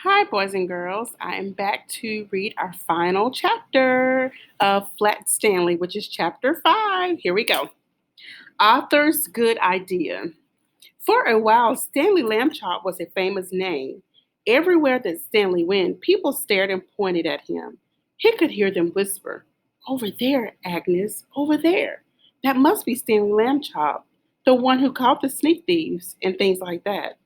Hi, boys and girls. I am back to read our final chapter of Flat Stanley, which is chapter 5. Here we go. Author's good idea. For a while, Stanley Lambchop was a famous name. Everywhere that Stanley went, people stared and pointed at him. He could hear them whisper, "Over there, Agnes, over there. That must be Stanley Lambchop, the one who caught the sneak thieves," and things like that.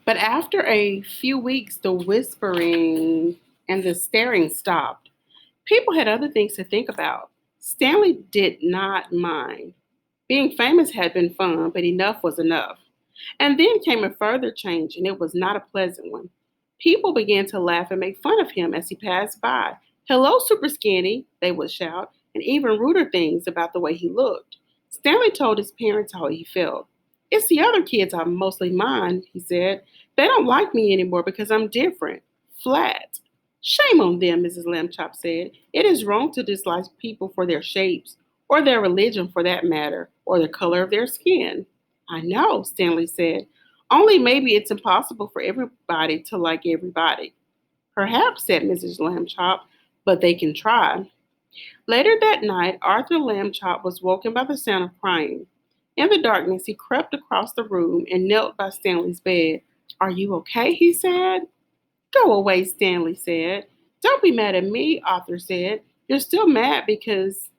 But after a few weeks, the whispering and the staring stopped. People had other things to think about. Stanley did not mind. Being famous had been fun, but enough was enough. And then came a further change, and it was not a pleasant one. People began to laugh and make fun of him as he passed by. "Hello, Super Skinny," they would shout, and even ruder things about the way he looked. Stanley told his parents how he felt. "It's the other kids I mostly mind," he said. "They don't like me anymore because I'm different. Flat." "Shame on them," Mrs. Lambchop said. "It is wrong to dislike people for their shapes, or their religion for that matter, or the color of their skin." "I know," Stanley said. "Only maybe it's impossible for everybody to like everybody." "Perhaps," said Mrs. Lambchop, "but they can try." Later that night, Arthur Lambchop was woken by the sound of crying. In the darkness, he crept across the room and knelt by Stanley's bed. "Are you okay?" he said. "Go away," Stanley said. "Don't be mad at me," Arthur said. "You're still mad because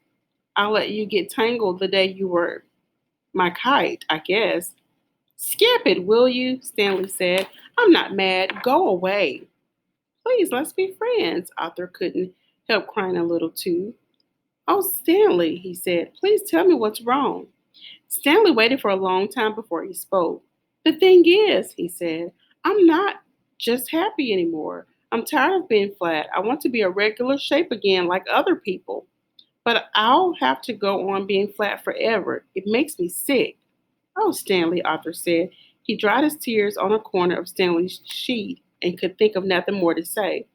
I let you get tangled the day you were my kite, I guess." "Skip it, will you?" Stanley said. "I'm not mad. Go away." "Please, let's be friends." Arthur couldn't help crying a little too. "Oh, Stanley," he said, "please tell me what's wrong." Stanley waited for a long time before he spoke. "The thing is," he said, "I'm not just happy anymore. I'm tired of being flat. I want to be a regular shape again like other people. But I'll have to go on being flat forever. It makes me sick." "Oh, Stanley," Arthur said. He dried his tears on a corner of Stanley's sheet and could think of nothing more to say.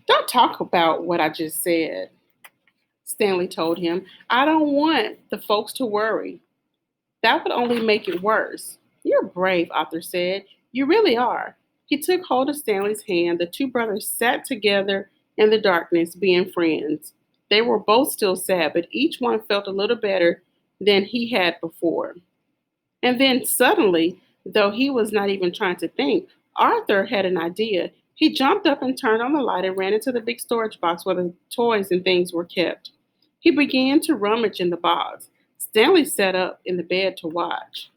"Don't talk about what I just said," Stanley told him. "I don't want the folks to worry. That would only make it worse." "You're brave," Arthur said. "You really are." He took hold of Stanley's hand. The two brothers sat together in the darkness, being friends. They were both still sad, but each one felt a little better than he had before. And then suddenly, though he was not even trying to think, Arthur had an idea. He jumped up and turned on the light and ran into the big storage box where the toys and things were kept. He began to rummage in the box. Stanley sat up in the bed to watch.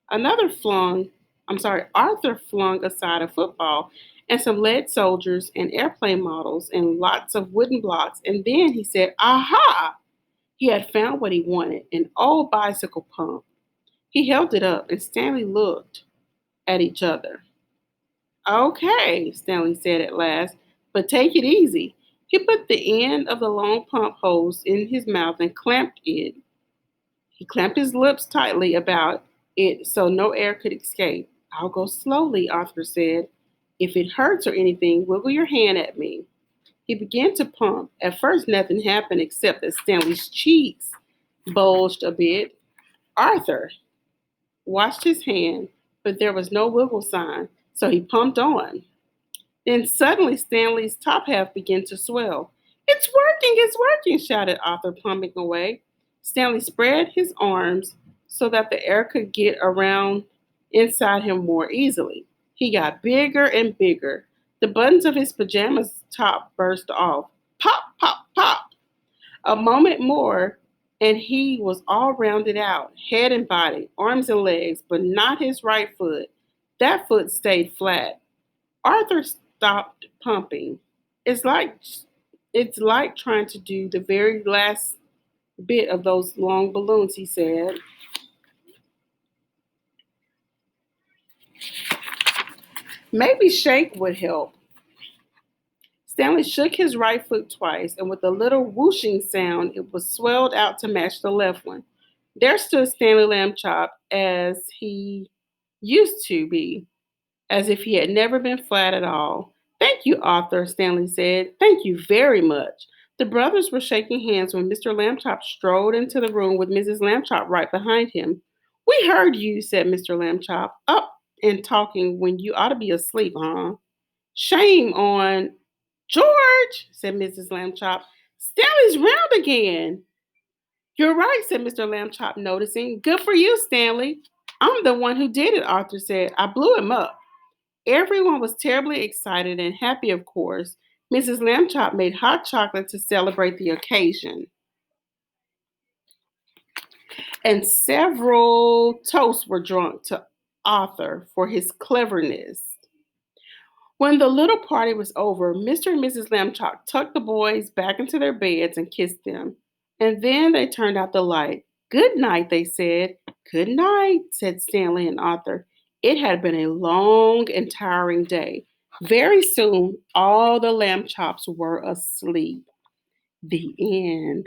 Another flung, Arthur flung aside a football and some lead soldiers and airplane models and lots of wooden blocks, and then he said, "Aha!" He had found what he wanted, an old bicycle pump. He held it up, and Stanley looked at each other. "Okay," Stanley said at last, "but take it easy." He put the end of the long pump hose in his mouth and clamped it. He clamped his lips tightly about it so no air could escape. "I'll go slowly," Arthur said. "If it hurts or anything, wiggle your hand at me." He began to pump. At first, nothing happened except that Stanley's cheeks bulged a bit. Arthur watched his hand, but there was no wiggle sign, so he pumped on. Then suddenly Stanley's top half began to swell. It's working, shouted Arthur, pumping away. Stanley spread his arms so that the air could get around inside him more easily. He got bigger and bigger. The buttons of his pajamas top burst off. Pop, pop, pop. A moment more, and he was all rounded out, head and body, arms and legs, but not his right foot. That foot stayed flat. Arthur stopped pumping. It's like it's like trying to do the very last bit of those long balloons, he said. Maybe shake would help. Stanley shook his right foot twice, and with a little whooshing sound, it was swelled out to match the left one. There stood Stanley Lambchop as he used to be, as if he had never been flat at all. "Thank you, Arthur," Stanley said. "Thank you very much. The brothers were shaking hands when Mr. Lambchop strode into the room with Mrs. Lambchop right behind him. "We heard you," said Mr. Lambchop. "Up and talking when you ought to be asleep, huh?" "Shame on George," said Mrs. Lambchop. "Stanley's round again." "You're right," said Mr. Lambchop, noticing. "Good for you, Stanley." "I'm the one who did it," Arthur said. "I blew him up." Everyone was terribly excited and happy, of course. Mrs. Lambchop made hot chocolate to celebrate the occasion, and several toasts were drunk to Arthur for his cleverness. When the little party was over, Mr. and Mrs. Lambchop tucked the boys back into their beds and kissed them. And then they turned out the light. "Good night," they said. "Good night," said Stanley and Arthur. It had been a long and tiring day. Very soon, all the Lambchops were asleep. The end.